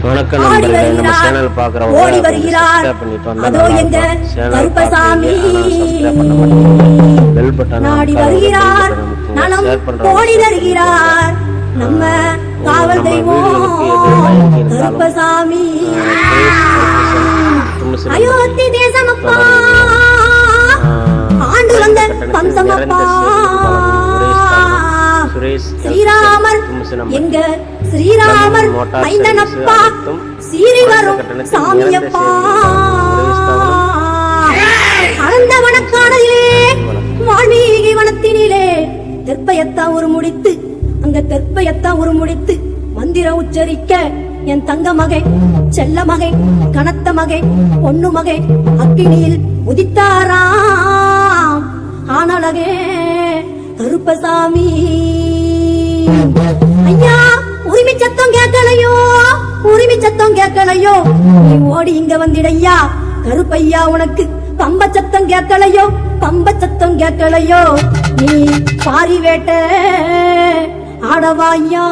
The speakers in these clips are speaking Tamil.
வணக்கம் நண்பர்களே, நம்ம சேனல் பார்க்குறவங்க ஓடி வருகிறார். அதோ எங்க கருப்பசாமி பெல் பட்டன் நாடி வருகிறார், நலம் ஓடி வருகிறார். நம்ம காவல் தெய்வம் கருப்பசாமி. அயோத்தி தேசமப்பா, ஆண்டு வந்த வம்சமப்பா. ஸ்ரீராமர் எங்க ஸ்ரீராமர் மைந்தனப்பா, சீறி வரும் சாமியப்பா. அனந்த வனக்கானதிலே வால்மீகி வனத்தினிலே தெற்பயத்தான் ஒரு முடித்து, அங்க தெற்பயத்தான் ஒரு முடித்து மந்திரம் உச்சரிக்க என் தங்க மகை, செல்ல மகை, கனத்த மகை, பொண்ணு மகை அக்கினியில் உதித்தாராம். ஆனழகே கருப்பசாமி. ஐயா உரிமை சத்தம் கேட்கலையோ, உரிமை சத்தம் கேட்கலையோ, நீ ஓடி இங்க வந்திடையா கருப்பையா. உனக்கு பம்ப சத்தம் கேட்கலையோ, பம்ப சத்தம் கேட்கலையோ, நீ பாரி வேட்ட ஆடவாயா.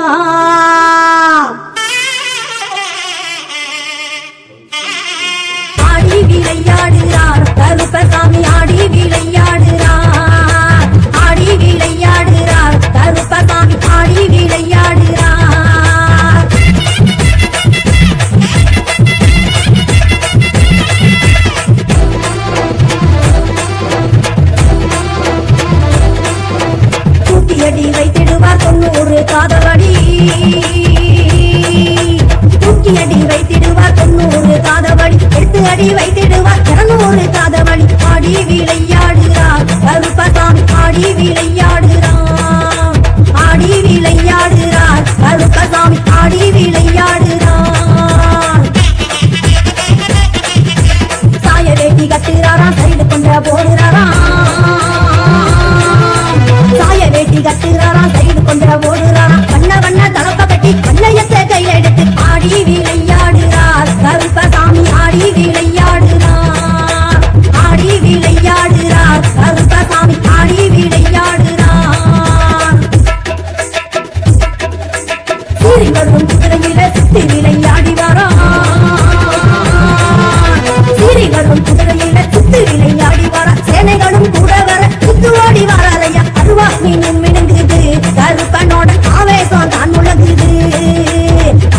ஆடி விளையாடுறார் கருப்பசாமி, ஆடி விளையாடுறார், ஆடி விளையாடுறார் கருப்பசாமி, ஆடி விளையாடுறார். தூக்கியடி வைத்திடுவார் 90 காதவடி, தூக்கியடி வைத்திடுவார் 90 காதவடி, 8 அடி வைத்திடுவார் 200 காதவடி. ஆடி விளையாடுறார் கருப்பசாமி, ஆடி விளையாடுறார், ஆடி விளையாடுறார் கருப்பசாமி, ஆடி விளையாடுறார். சாய வேட்டி கட்டுறாராம், சைடு கொண்ட போடுறாராம், சாய வேட்டி கட்டுறாராம், சைடு கொண்ட போடுறாராம். வண்ண வண்ண தலப்ப கட்டி வண்ணையத்தை கையில எடுத்து ஆடி விளையாடுறார் கருப்பசாமி, ஆடி விளையாடுறார், ஆடி விளையாடுறார் கருப்பசாமி, ஆடி விளையாடுறார். சீறி வரும் குதிரையில சுத்தி விளையாடி வரான், சீறி வரும் குதிரையில சுத்தி விளையாடி வர, சேனைகளும் கூட வர சுத்து ஓடி வரையா. அருவா மீனும் மினுங்குது, கருப்பனோட ஆவேசம் தான் முழங்குது,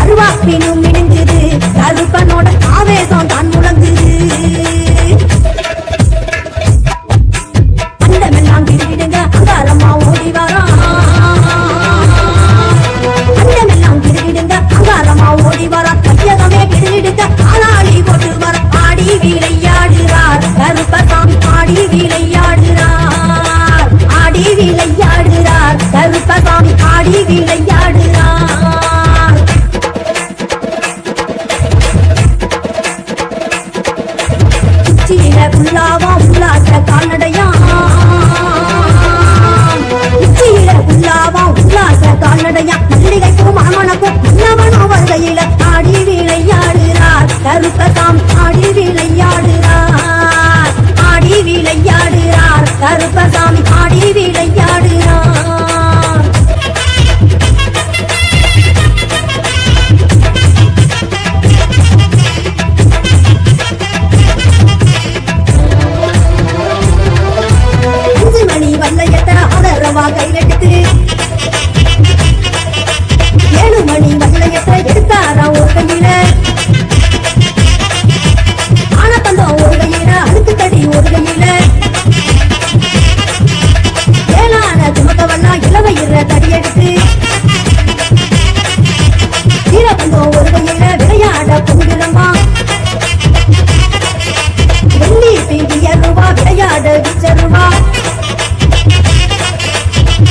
அருவா மீனும் மினுங்குது, கருப்பனோட ஆவேசம் தான் முழங்குது. அண்டமெல்லாம் கிடுகிடுங்க அங்காரமா ஓடி வரான், அண்டமெல்லாம் கிடுகிடுங்க அங்காரமா ஓடி வரான். கையகமே கிடுகிடுங்க ஆளாளி போட்டு வர. ஆடி விளையாடுறார் கருப்பசாமி, ஆடி விளையாடுறார், ஆடி விளையாடுறார் கருப்பசாமி, ஆடி விளையாடுறார். உச்சியில உள்ளாவா உல்லாச கால்நடையா, உச்சியில உள்ளாவா உல்லாச கால்நடையா. மல்லிகைக்கும் மணமணக்கும் மன்னவனோ வருகையில ஆடி விளையாடுறார் கருப்பசாமி, ஆடி விளையாடுறார், ஆடி விளையாடுறார் கருப்பசாமி, ஆடி விளையாடுறார். அஞ்சு மணி வல்லையத்தை ஆதரவா கையிலெடுத்து, 7 மணி வல்லையத்தை எடுத்தாரா ஒரு கையில, ஆனப்பந்தம் ஒரு கையில, அழுத்து தடி ஒரு கையில, ஏலான சுமக்கவெல்லாம் இளவயிற தடி எடுத்து, வீரபந்தம் ஒரு கையில விளையாட பொங்குறமா. வெள்ளி பீடியருவா விளையாட விச்சருவா,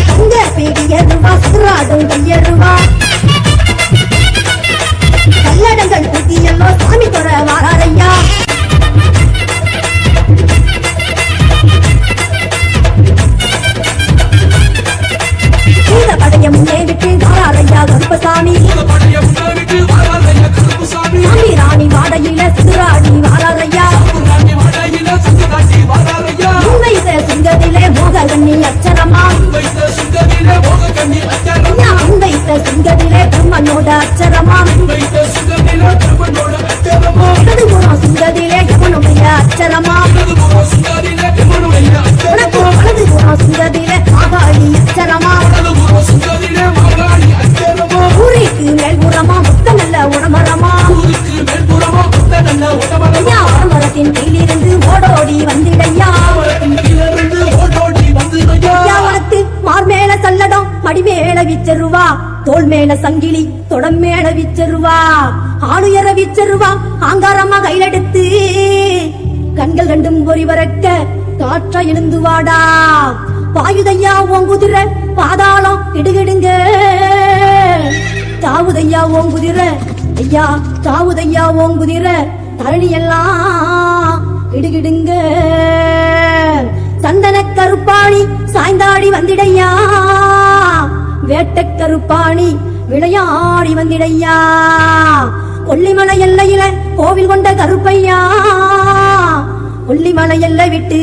தங்க பீடியருவா சுராடும் கையருவா. கல்லடங்கள் புத்தியல்லோ சாமி தொர வாராரையா. படைய முன்னே விட்டு வாராரையா கருப்பசாமி, சாமி ராணி வாடையில சுராடி வாராரையா. முன்வைத்த சிங்கத்திலே மோககண்ணி அச்சரமா, முன்வைத்த சிங்க மடி மேல வீச்சருவா, தோல் மேல சங்கிலி, தொடம் மேல வீச்சருவா, ஆளுயர வீச்சருவா, ஆங்காரமா கையிலெடுத்து கண்கள் ரெண்டும் பொறி வரக்க காற்றா எழுந்து வாடா. பாயுதையா ஓங்குதிர பாதாளம் இடுகிடுங்க, தாவுதையா ஓங்குதிர ஐயா, தாவுதையா ஓங்குதிர தரணி எல்லாம் இடுகிடுங்க. சந்தன கருப்பாணி சாய்ந்தாடி வந்திடையா, வேட்ட கருப்பாணி விளையாடி வந்திடையா. கொல்லிமலை எல்லையில கோவில் கொண்ட கருப்பையா, கொல்லிமலை எல்லை விட்டு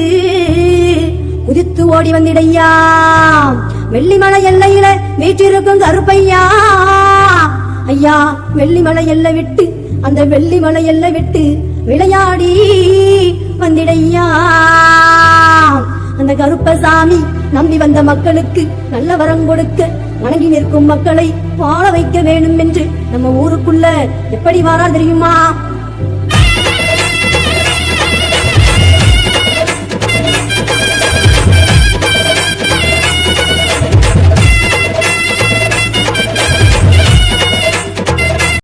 குதித்து ஓடி வந்திடையா. வெள்ளிமலை எல்லையில வீற்றிருக்கும் கருப்பையா ஐயா, வெள்ளிமலை எல்லை விட்டு அந்த வெள்ளிமலை எல்லை விட்டு விளையாடி வந்திடையா. அந்த கருப்பசாமி நம்பி வந்த மக்களுக்கு நல்ல வரம் கொடுக்க வணங்கி நிற்கும் மக்களை வாழ வைக்க வேண்டும் என்று நம்ம ஊருக்குள்ள எப்படி வாரா தெரியுமா?